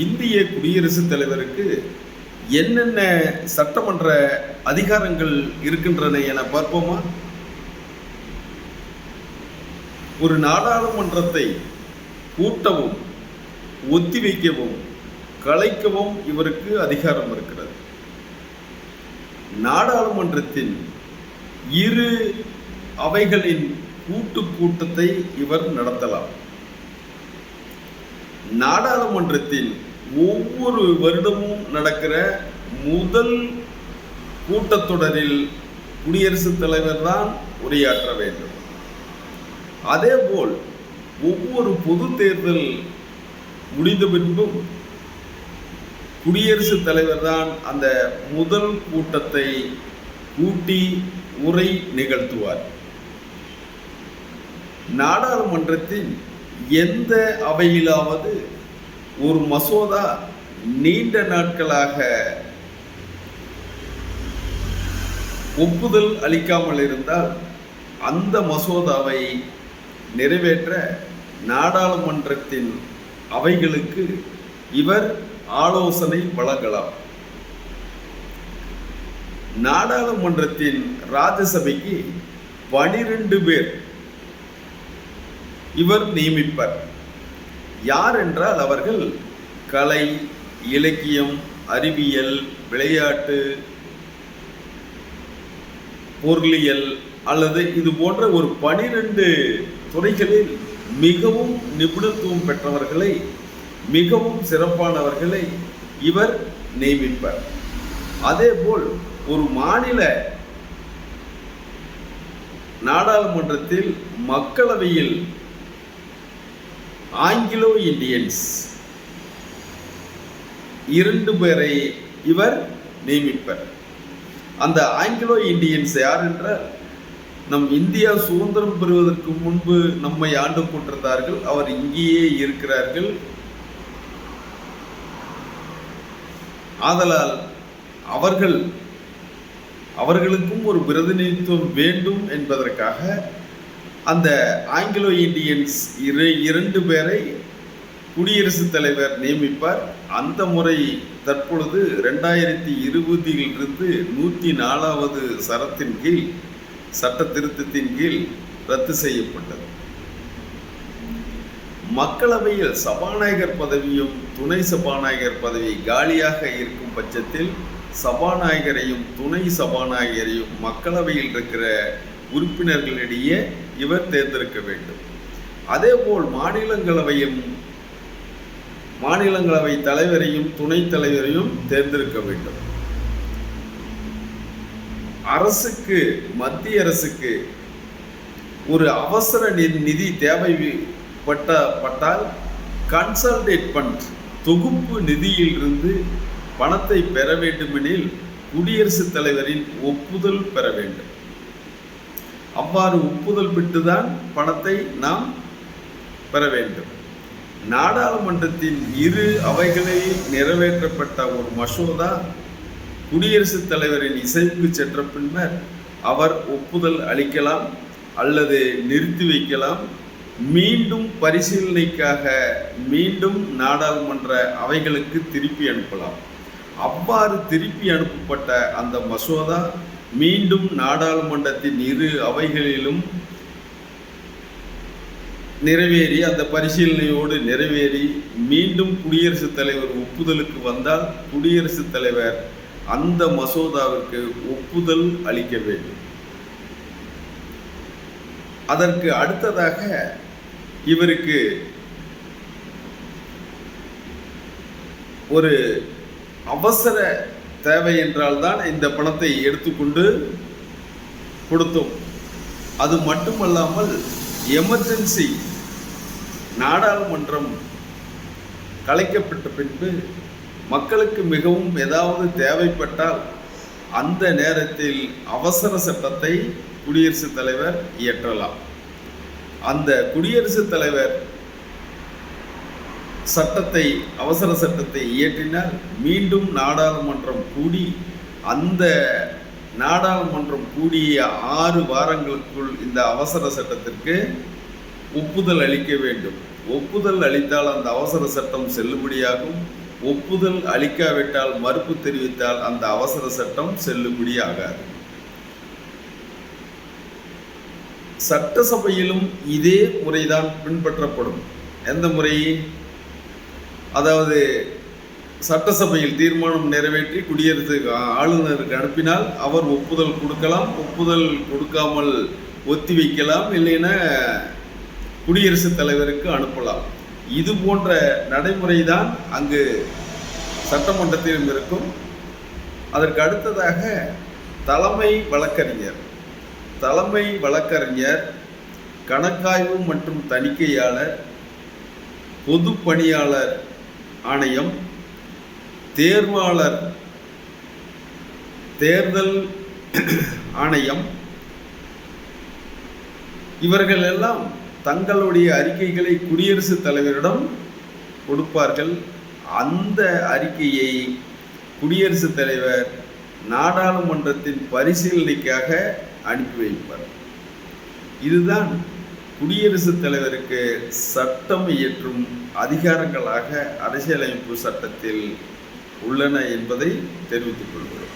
இந்திய குடியரசுத் தலைவருக்கு என்னென்ன சட்டமன்ற அதிகாரங்கள் இருக்கின்றன என பார்ப்போமா? ஒரு நாடாளுமன்றத்தை கூட்டவும், ஒத்திவைக்கவும், கலைக்கவும் இவருக்கு அதிகாரம் இருக்கிறது. நாடாளுமன்றத்தின் இரு அவைகளின் கூட்டத்தை இவர் நடத்தலாம். நாடாளுமன்றத்தின் ஒவ்வொரு வருடமும் நடக்கிற முதல் கூட்டத்தொடரில் குடியரசுத் தலைவர் தான் உரையாற்ற வேண்டும். அதேபோல் ஒவ்வொரு பொது தேர்தல் முடிந்த பின்பும் குடியரசுத் தலைவர் தான் அந்த முதல் கூட்டத்தை கூட்டி உரை நிகழ்த்துவார். நாடாளுமன்றத்தின் எந்த அவையிலாவது ஒரு மசோதா நீண்ட நாட்களாக ஒப்புதல் அளிக்காமல் இருந்தால் அந்த மசோதாவை நிறைவேற்ற நாடாளுமன்றத்தின் அவைகளுக்கு இவர் ஆலோசனை வழங்கலாம். நாடாளுமன்றத்தின் ராஜ்யசபைக்கு 12 பேர் இவர் நியமிப்பார். யார் என்றால் அவர்கள் கலை, இலக்கியம், அறிவியல், விளையாட்டு, பொருளியல் அல்லது இது போன்ற ஒரு 12 துறைகளில் மிகவும் நிபுணத்துவம் பெற்றவர்களை, மிகவும் சிறப்பானவர்களை இவர் நியமிப்பார். அதேபோல் ஒரு மாநில நாடாளுமன்றத்தில் மக்களவையில் ஆங்கிலோ இந்தியன்ஸ் 2 பேரை இவர் நியமிப்பார். அந்த ஆங்கிலோ இந்தியன்ஸ் யார் என்றால், நம் இந்தியா சுதந்திரம் பெறுவதற்கு முன்பு நம்மை ஆண்டு கொண்டிருந்தார்கள். அவர் இங்கேயே இருக்கிறார்கள். ஆதலால் அவர்களுக்கும் ஒரு பிரதிநிதித்துவம் வேண்டும் என்பதற்காக அந்த ஆங்கிலோ இந்தியன்ஸ் 2 பேரை குடியரசுத் தலைவர் நியமிப்பார். அந்த முறை தற்பொழுது 2020 104வது சரத்தின் கீழ், சட்ட திருத்தத்தின் கீழ் ரத்து செய்யப்பட்டது. மக்களவையில் சபாநாயகர் பதவியும் துணை சபாநாயகர் பதவி காலியாக இருக்கும் பட்சத்தில் சபாநாயகரையும் துணை சபாநாயகரையும் மக்களவையில் இருக்கிற உறுப்பினர்களிடையே இவர் தேர்ந்தெடுக்க வேண்டும். அதேபோல் மாநிலங்களவை தலைவரையும் துணைத் தலைவரையும் தேர்ந்தெடுக்க வேண்டும். மத்திய அரசுக்கு ஒரு அவசர நிதி தேவைப்பட்டால் கன்சாலிடேட் ஃபண்ட், தொகுப்பு நிதியில் இருந்து பணத்தை பெற வேண்டுமெனில் குடியரசுத் தலைவரின் ஒப்புதல் பெற வேண்டும். அவ்வாறு ஒப்புதல் பெற்றுதான் பணத்தை நாம் பெற வேண்டும். நாடாளுமன்றத்தின் இரு அவைகளில் நிறைவேற்றப்பட்ட ஒரு மசோதா குடியரசுத் தலைவரின் இசைவுக்கு சென்ற பின்னர் அவர் ஒப்புதல் அளிக்கலாம் அல்லது நிறுத்தி வைக்கலாம். மீண்டும் பரிசீலனைக்காக மீண்டும் நாடாளுமன்ற அவைகளுக்கு திருப்பி அனுப்பலாம். அவ்வாறு திருப்பி அனுப்பப்பட்ட அந்த மசோதா மீண்டும் நாடாளுமன்றத்தின் இரு அவைகளிலும் நிறைவேறி, அந்த பரிசீலனையோடு நிறைவேறி மீண்டும் குடியரசுத் தலைவர் ஒப்புதலுக்கு வந்தால் குடியரசுத் தலைவர் அந்த மசோதாவிற்கு ஒப்புதல் அளிக்க வேண்டும். அதற்கு அடுத்ததாக இவருக்கு ஒரு அவசர தேவை என்றால்தான் இந்த பணத்தை எடுத்துக்கொண்டு கொடுத்தோம். அது மட்டுமல்லாமல் எமர்ஜென்சி, நாடாளுமன்றம் கலைக்கப்பட்ட பின்பு மக்களுக்கு மிகவும் ஏதாவது தேவைப்பட்டால் அந்த நேரத்தில் அவசர சட்டத்தை குடியரசுத் தலைவர் இயற்றலாம். அந்த குடியரசுத் தலைவர் அவசர சட்டத்தை இயற்றினால் மீண்டும் நாடாளுமன்றம் கூடி, அந்த நாடாளுமன்றம் கூடிய 6 வாரங்களுக்குள் இந்த அவசர சட்டத்திற்கு ஒப்புதல் அளிக்க வேண்டும். ஒப்புதல் அளித்தால் அந்த அவசர சட்டம் செல்லுபடியாகும். ஒப்புதல் அளிக்காவிட்டால், மறுப்பு தெரிவித்தால் அந்த அவசர சட்டம் செல்லுபடி ஆகாது. சட்டசபையிலும் இதே முறைதான் பின்பற்றப்படும். எந்த முறை? அதாவது சட்டசபையில் தீர்மானம் நிறைவேற்றி குடியரசுக்கு ஆளுநருக்கு அனுப்பினால் அவர் ஒப்புதல் கொடுக்கலாம், ஒப்புதல் கொடுக்காமல் ஒத்தி வைக்கலாம், இல்லைன்னா குடியரசுத் தலைவருக்கு அனுப்பலாம். இது போன்ற நடைமுறை தான் அங்கு சட்டமன்றத்திலும் இருக்கும். அதற்கு அடுத்ததாக தலைமை வழக்கறிஞர், கணக்காய்வு மற்றும் தணிக்கையாளர், பொது பணியாளர் ஆணையம், தேர்வாளர், தேர்தல் ஆணையம், இவர்கள் எல்லாம் தங்களுடைய அறிக்கைகளை குடியரசுத் தலைவரிடம் கொடுப்பார்கள். அந்த அறிக்கையை குடியரசுத் தலைவர் நாடாளுமன்றத்தின் பரிசீலனைக்காக அனுப்பி வைப்பார். இதுதான் குடியரசுத் தலைவருக்கு சட்டம் இயற்றும் அதிகாரங்களாக அரசியலமைப்பு சட்டத்தில் உள்ளன என்பதை தெரிவித்துக் கொள்கிறோம்.